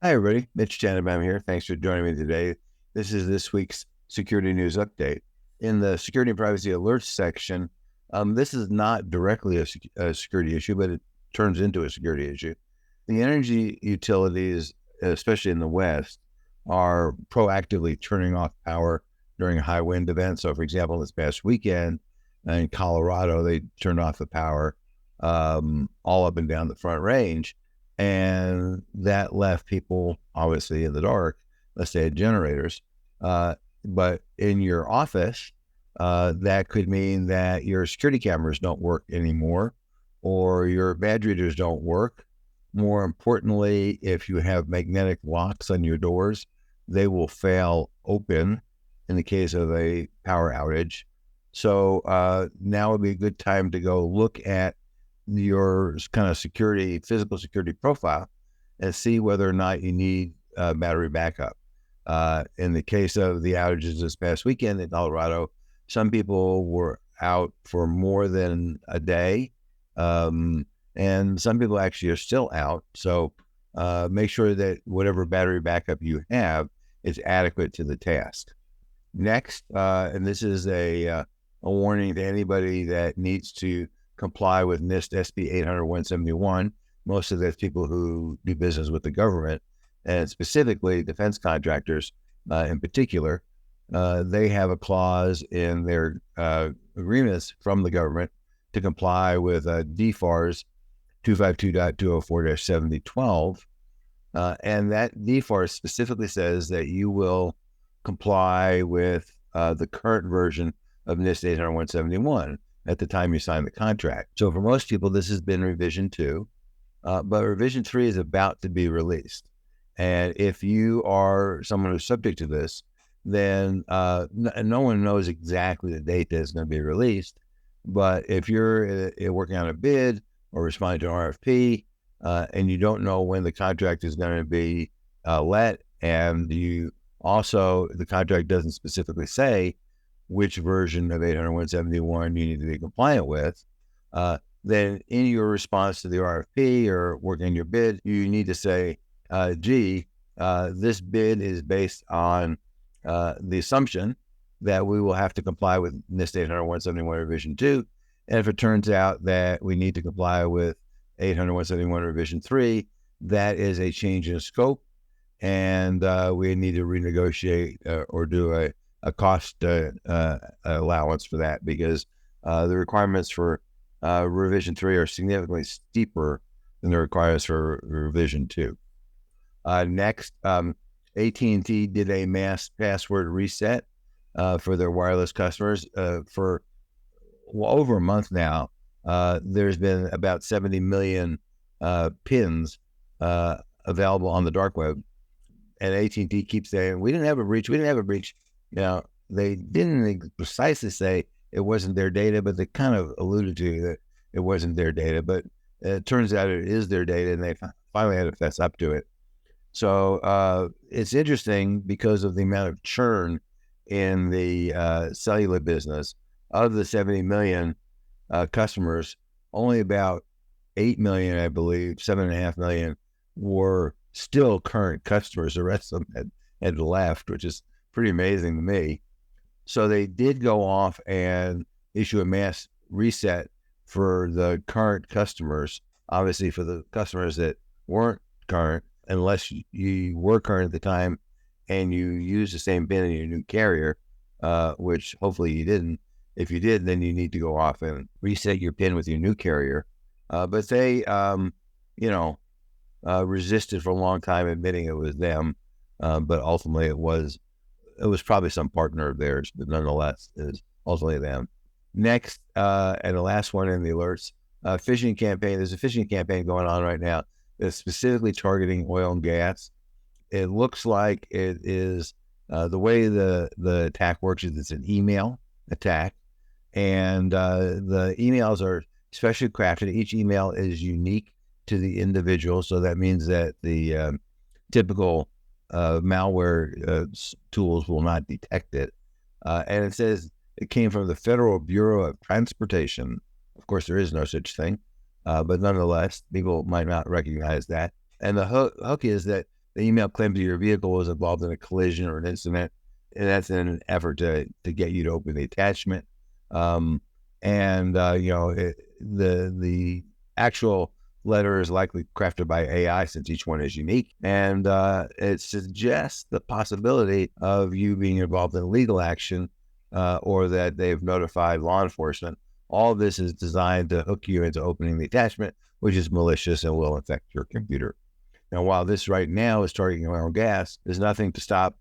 Hi, everybody. Mitch Tanenbaum here. Thanks for joining me today. This is this week's security news update. In the security and privacy alerts section, this is not directly a security issue, but it turns into a security issue. The energy utilities, especially in the West, are proactively turning off power during high wind events. So, for example, this past weekend in Colorado, they turned off the power all up and down the Front Range, and that left people obviously in the dark. Let's say generators, but in your office, that could mean that your security cameras don't work anymore, or your badge readers don't work. More importantly, if you have magnetic locks on your doors, they will fail open in the case of a power outage. So now would be a good time to go look at your kind of security, physical security profile, and see whether or not you need battery backup. In the case of the outages this past weekend in Colorado, some people were out for more than a day, and some people actually are still out. So make sure that whatever battery backup you have is adequate to the task. Next, and this is a warning to anybody that needs to comply with NIST SB 800-171. Most of those people who do business with the government, and specifically defense contractors in particular, they have a clause in their agreements from the government to comply with DFARS 252.204-7012. And that DFARS specifically says that you will comply with the current version of NIST 800-171 at the time you sign the contract. So for most people, this has been revision 2, but revision 3 is about to be released. And if you are someone who's subject to this, then no one knows exactly the date that it's going to be released. But if you're working on a bid or responding to an RFP, and you don't know when the contract is going to be let, and you also, the contract doesn't specifically say which version of 800-171 you need to be compliant with, then in your response to the RFP or working your bid, you need to say, this bid is based on the assumption that we will have to comply with NIST 800-171 revision 2. And if it turns out that we need to comply with 800-171 revision 3, that is a change in scope, and we need to renegotiate or do a cost allowance for that, because the requirements for revision 3 are significantly steeper than the requirements for revision 2. Next, AT&T did a mass password reset for their wireless customers for over a month now. There's been about 70 million pins available on the dark web, and AT&T keeps saying, we didn't have a breach. Now, they didn't precisely say it wasn't their data, but they kind of alluded to that it wasn't their data. But it turns out it is their data, and they finally had to fess up to it. So it's interesting because of the amount of churn in the cellular business. Of the 70 million customers, only about 8 million, I believe, 7.5 million were still current customers. The rest of them had left, which is pretty amazing to me. So they did go off and issue a mass reset for the current customers. Obviously, for the customers that weren't current, unless you were current at the time and you used the same PIN in your new carrier, which hopefully you didn't. If you did, then you need to go off and reset your PIN with your new carrier. But they, resisted for a long time, admitting it was them. But ultimately, it was probably some partner of theirs, but nonetheless, it was ultimately them. Next, and the last one in the alerts, phishing campaign. There's a phishing campaign going on right now that's specifically targeting oil and gas. It looks like it is the way the attack works is it's an email attack, and the emails are specially crafted. Each email is unique to the individual, so that means that the typical malware tools will not detect it. And it says it came from the Federal Bureau of Transportation. Of course, there is no such thing, but nonetheless, people might not recognize that. And the hook is that the email claims that your vehicle was involved in a collision or an incident, and that's in an effort to get you to open the attachment. The actual letter is likely crafted by AI since each one is unique, and it suggests the possibility of you being involved in legal action or that they've notified law enforcement. All of this is designed to hook you into opening the attachment, which is malicious and will infect your computer. Now, while this right now is targeting oil and gas, there's nothing to stop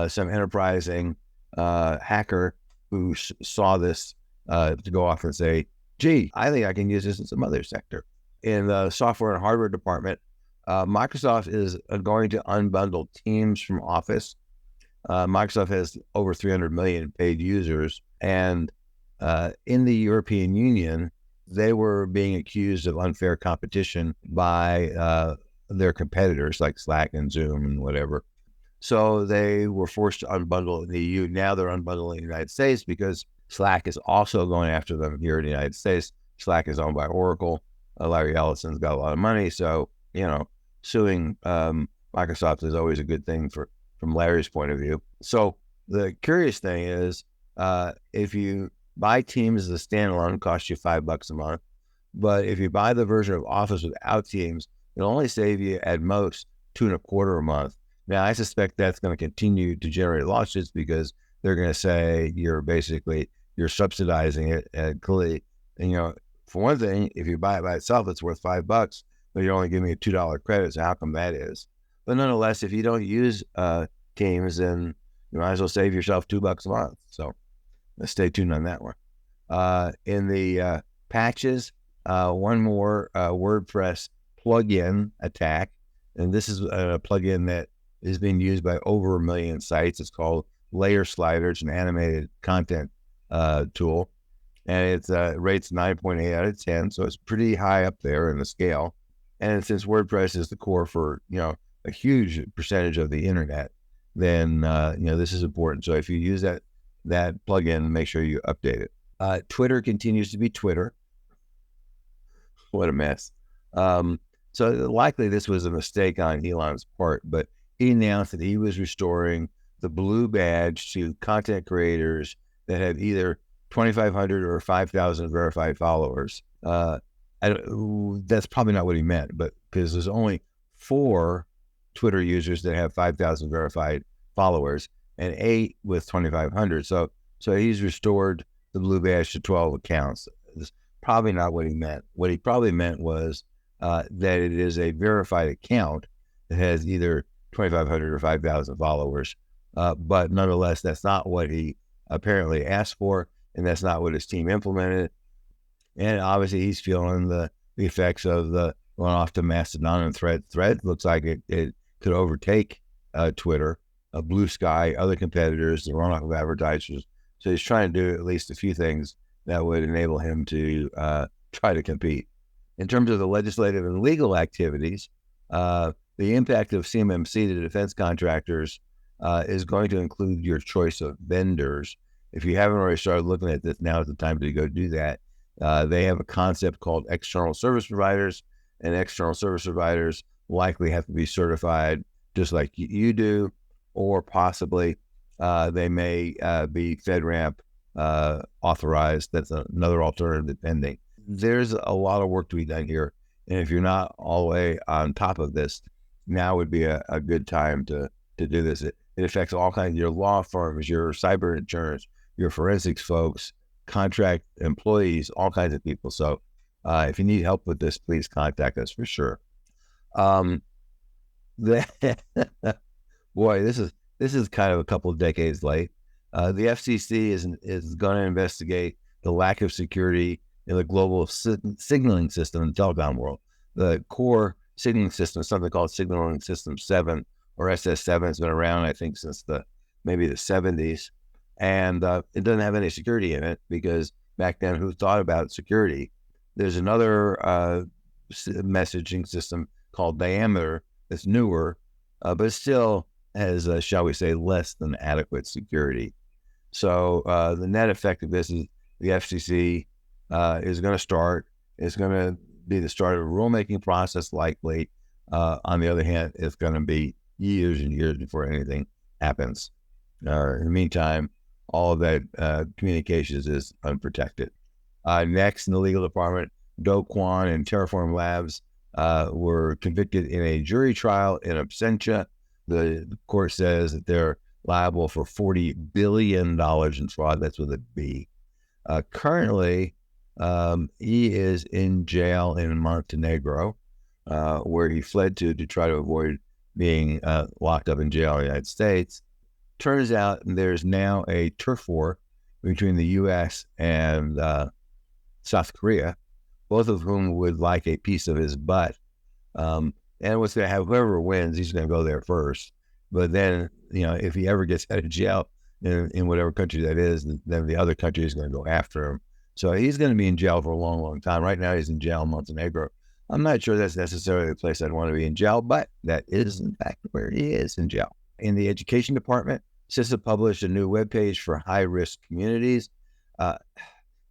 some enterprising hacker who saw this to go off and say, gee, I think I can use this in some other sector. In the software and hardware department, Microsoft is going to unbundle Teams from Office. Microsoft has over 300 million paid users, and in the European Union, they were being accused of unfair competition by their competitors like Slack and Zoom and whatever. So they were forced to unbundle in the EU. Now they're unbundling in the United States because Slack is also going after them here in the United States. Slack is owned by Oracle. Larry Ellison's got a lot of money. So, suing Microsoft is always a good thing from Larry's point of view. So the curious thing is, if you buy Teams as a standalone, it costs you $5 a month. But if you buy the version of Office without Teams, it'll only save you at most $2.25 a month. Now, I suspect that's going to continue to generate lawsuits because they're going to say you're subsidizing it. And clearly, for one thing, if you buy it by itself, it's worth $5, but you're only giving me a $2 credit. So how come that is? But nonetheless, if you don't use Teams, then you might as well save yourself $2 a month. So let's stay tuned on that one. In the patches, one more WordPress plugin attack, and this is a plugin that is being used by over 1 million sites. It's called Layer Slider. It's an animated content tool, and it rates 9.8 out of 10, so it's pretty high up there in the scale. And since WordPress is the core for a huge percentage of the internet, then this is important. So if you use that plugin, make sure you update it. Twitter continues to be Twitter. What a mess. So likely this was a mistake on Elon's part, but he announced that he was restoring the blue badge to content creators that have either 2,500 or 5,000 verified followers. That's probably not what he meant, but because there's only 4 Twitter users that have 5,000 verified followers and 8 with 2,500. So he's restored the blue badge to 12 accounts. That's probably not what he meant. What he probably meant was that it is a verified account that has either 2,500 or 5,000 followers. But nonetheless, that's not what he apparently asked for, and that's not what his team implemented. And obviously, he's feeling the effects of the going off to Mastodon and Thread. Looks like it could overtake Twitter, Blue Sky, other competitors, the runoff of advertisers. So he's trying to do at least a few things that would enable him to try to compete. In terms of the legislative and legal activities, the impact of CMMC to defense contractors is going to include your choice of vendors. If you haven't already started looking at this, now is the time to go do that. They have a concept called external service providers, and external service providers likely have to be certified just like you do, or possibly they may be FedRAMP authorized. That's another alternative pending. There's a lot of work to be done here, and if you're not all the way on top of this, now would be a good time to do this. It affects all kinds of your law firms, your cyber insurance, your forensics folks, contract employees, all kinds of people. So if you need help with this, please contact us for sure. Boy, this is kind of a couple of decades late. The FCC is going to investigate the lack of security in the global signaling system in the telecom world. The core signaling system is something called Signaling System 7, or SS7. It's been around, I think, since maybe the 70s. And it doesn't have any security in it because back then, who thought about security? There's another messaging system called Diameter that's newer, but it still has, shall we say, less than adequate security. So the net effect of this is the FCC is going to start. It's going to be the start of a rulemaking process likely. On the other hand, it's going to be years and years before anything happens. In the meantime, all of that communications is unprotected. Next, in the legal department, Do Kwon and Terraform Labs were convicted in a jury trial in absentia. The court says that they're liable for $40 billion in fraud. That's with a B. Currently, he is in jail in Montenegro, where he fled to try to avoid being locked up in jail in the United States. Turns out there's now a turf war between the U.S. and South Korea, both of whom would like a piece of his butt. And what's going to have, whoever wins, he's going to go there first. But then, if he ever gets out of jail in whatever country that is, then the other country is going to go after him. So he's going to be in jail for a long, long time. Right now, he's in jail in Montenegro. I'm not sure that's necessarily the place I'd want to be in jail, but that is, in fact, where he is in jail. In the education department, CISA published a new webpage for high-risk communities.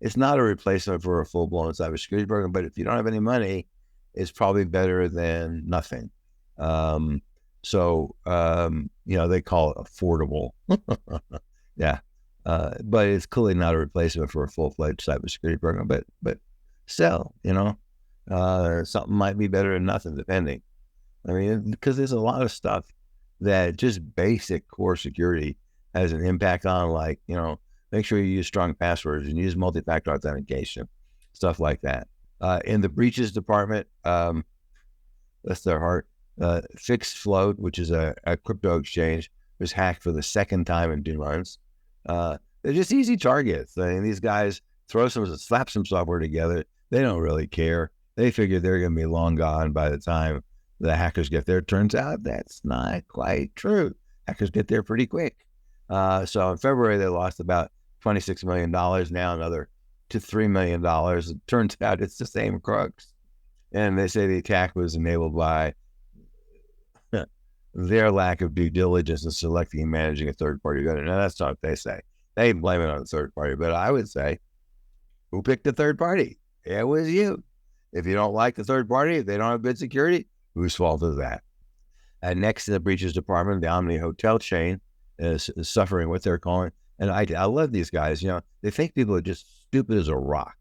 It's not a replacement for a full-blown cybersecurity program, but if you don't have any money, it's probably better than nothing. They call it affordable. Yeah. But it's clearly not a replacement for a full-fledged cybersecurity program, but still, something might be better than nothing, depending. I mean, because there's a lot of stuff that just basic core security has an impact on, like, make sure you use strong passwords and use multi-factor authentication, stuff like that. In the breaches department, that's their heart. Fixed Float, which is a crypto exchange, was hacked for the second time in 2 months. They're just easy targets. I mean, these guys slap some software together. They don't really care. They figure they're going to be long gone by the time the hackers get there. Turns out that's not quite true. Hackers get there pretty quick. So in February, they lost about $26 million, now another to $3 million. It turns out it's the same crooks. And they say the attack was enabled by their lack of due diligence in selecting and managing a third-party vendor. Now, that's not what they say. They blame it on the third party, but I would say, who picked the third party? It was you. If you don't like the third party, if they don't have good security, whose fault is that? And next in the breaches department, the Omni Hotel chain is suffering what they're calling, and I love these guys. They think people are just stupid as a rock.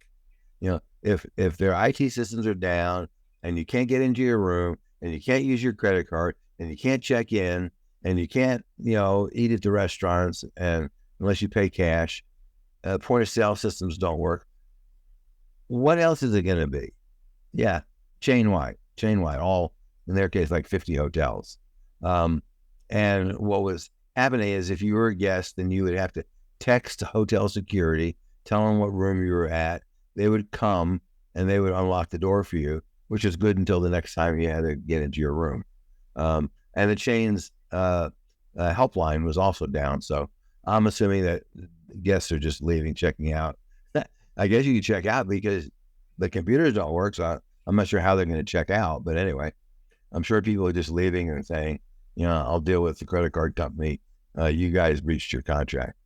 If their IT systems are down and you can't get into your room and you can't use your credit card and you can't check in and you can't, eat at the restaurants and unless you pay cash, point of sale systems don't work. What else is it going to be? Yeah, chain wide, all in their case, like 50 hotels. And what was happening is if you were a guest, then you would have to text hotel security, tell them what room you were at. They would come and they would unlock the door for you, which is good until the next time you had to get into your room. And the chain's helpline was also down. So I'm assuming that guests are just leaving, checking out. I guess you can check out because the computers don't work. So I'm not sure how they're going to check out. But anyway, I'm sure people are just leaving and saying, I'll deal with the credit card company. You guys breached your contract.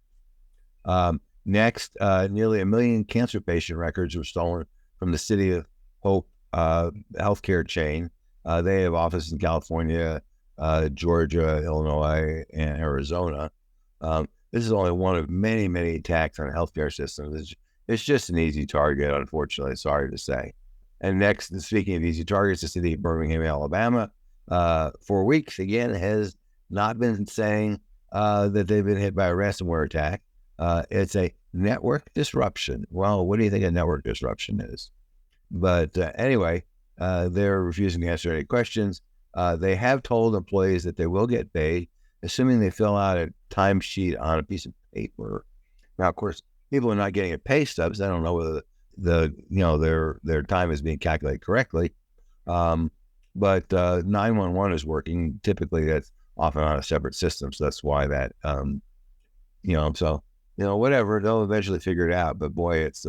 Next, nearly 1 million cancer patient records were stolen from the City of Hope healthcare chain. They have offices in California, Georgia, Illinois, and Arizona. This is only one of many, many attacks on healthcare systems. It's just an easy target, unfortunately, sorry to say. And next, speaking of easy targets, the city of Birmingham, Alabama, for weeks, again, has not been saying that they've been hit by a ransomware attack. It's a network disruption. Well, what do you think a network disruption is? But anyway, they're refusing to answer any questions. They have told employees that they will get paid, assuming they fill out a timesheet on a piece of paper. Now, of course, people are not getting a pay stubs. I don't know whether their time is being calculated correctly. But 911 is working. Typically, that's often on a separate system, so that's why that. Whatever, they'll eventually figure it out. But boy, it's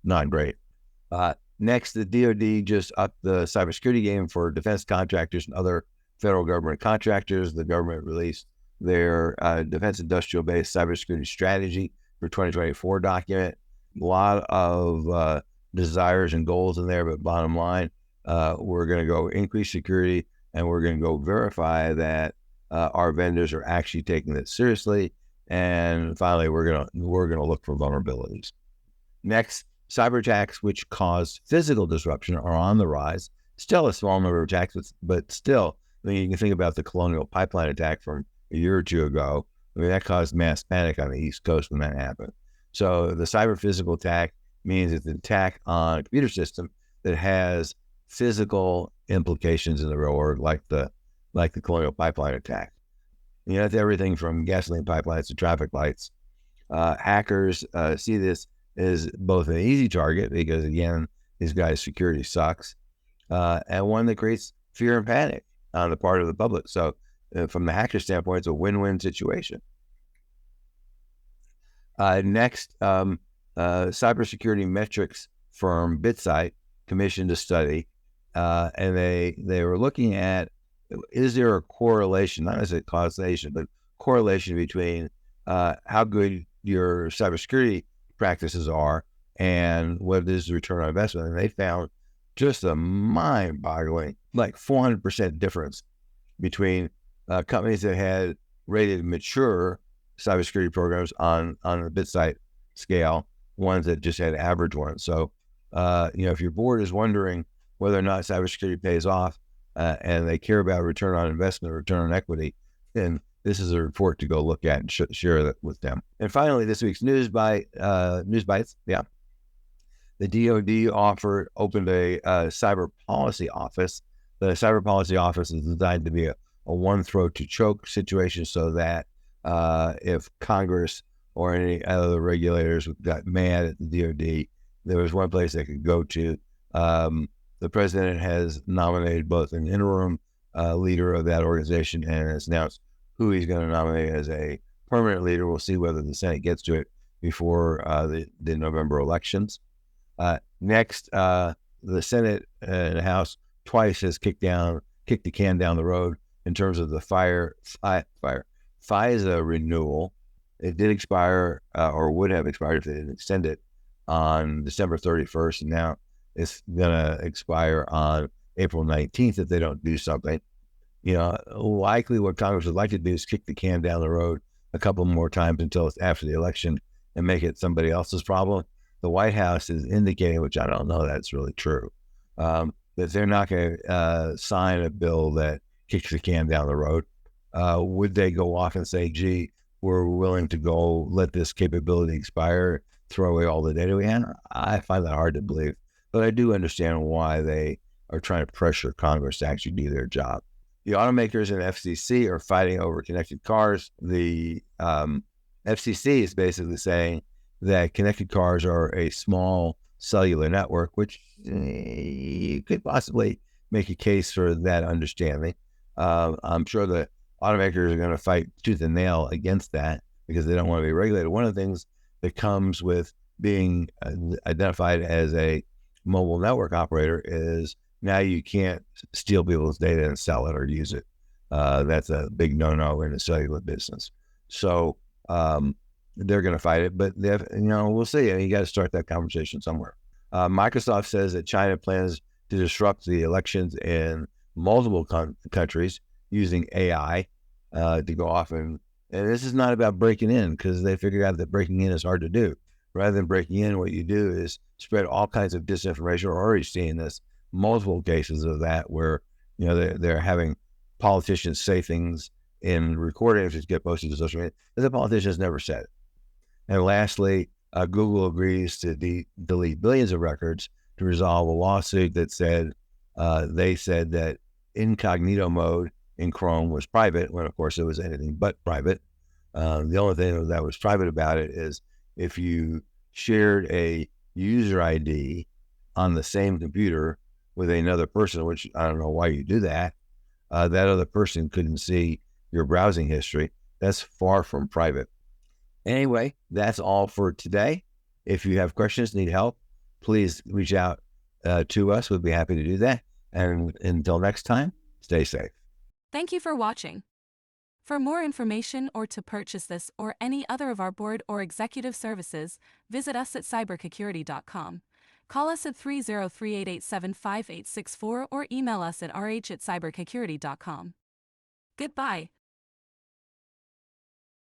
not great. Next, the DoD just upped the cybersecurity game for defense contractors and other federal government contractors. The government released their defense industrial base cybersecurity strategy for 2024 document. A lot of desires and goals in there, but bottom line, we're going to go increase security and we're going to go verify that our vendors are actually taking this seriously. And finally, we're gonna look for vulnerabilities. Next, cyber attacks which cause physical disruption are on the rise. Still a small number of attacks, but still, I mean, you can think about the Colonial Pipeline attack from a year or two ago. I mean, that caused mass panic on the East Coast when that happened. So the cyber physical attack means it's an attack on a computer system that has physical implications in the real world, like the Colonial Pipeline attack. You know, it's everything from gasoline pipelines to traffic lights. Hackers see this as both an easy target because, again, these guys' security sucks, and one that creates fear and panic on the part of the public. So from the hacker standpoint, it's a win-win situation. Next, cybersecurity metrics firm BitSight commissioned a study, and they were looking at, is there a correlation, not as a causation, but correlation between how good your cybersecurity practices are and what is the return on investment? And they found just a mind-boggling, like 400% difference between companies that had rated mature cybersecurity programs on a BitSight scale, ones that just had average ones. So, if your board is wondering whether or not cybersecurity pays off and they care about return on investment or return on equity, then this is a report to go look at and share that with them. And finally, this week's news bites. Yeah. The DoD opened a cyber policy office. The cyber policy office is designed to be a one throat to choke situation, so that if Congress or any other regulators got mad at the DoD, there was one place they could go to. The president has nominated both an interim leader of that organization and has announced who he's going to nominate as a permanent leader. We'll see whether the Senate gets to it before the November elections. Next, the Senate and the House twice has kicked the can down the road in terms of the FISA renewal. It did expire, or would have expired if they didn't extend it, on December 31st, and now it's going to expire on April 19th if they don't do something. Likely what Congress would like to do is kick the can down the road a couple more times until it's after the election and make it somebody else's problem. The White House is indicating, which I don't know that's really true, that they're not going to sign a bill that kicks the can down the road. Would they go off and say, gee, we're willing to go let this capability expire, throw away all the data we have? I find that hard to believe, but I do understand why they are trying to pressure Congress to actually do their job. The automakers and FCC are fighting over connected cars. The FCC is basically saying that connected cars are a small cellular network, which you could possibly make a case for that understanding. I'm sure the automakers are going to fight tooth and nail against that because they don't want to be regulated. One of the things that comes with being identified as a mobile network operator is now you can't steal people's data and sell it or use it. That's a big no-no in the cellular business. So they're going to fight it, but we'll see. You got to start that conversation somewhere. Microsoft says that China plans to disrupt the elections in multiple countries using AI to go off and this is not about breaking in, because they figured out that breaking in is hard to do. Rather than breaking in, what you do is spread all kinds of disinformation. We're already seeing this, multiple cases of that, where they're having politicians say things in recordings that get posted to social media that the politicians never said. And lastly, Google agrees to delete billions of records to resolve a lawsuit that said they said that incognito mode in Chrome was private, when of course it was anything but private. The only thing that was private about it is if you shared a user ID on the same computer with another person, which I don't know why you do that, that other person couldn't see your browsing history. That's far from private. Anyway, that's all for today. If you have questions, need help, please reach out to us. We'd be happy to do that. And until next time, stay safe. Thank you for watching. For more information or to purchase this or any other of our board or executive services, visit us at cybersecurity.com. Call us at 303-887-5864 or email us at rh@cybersecurity.com. Goodbye.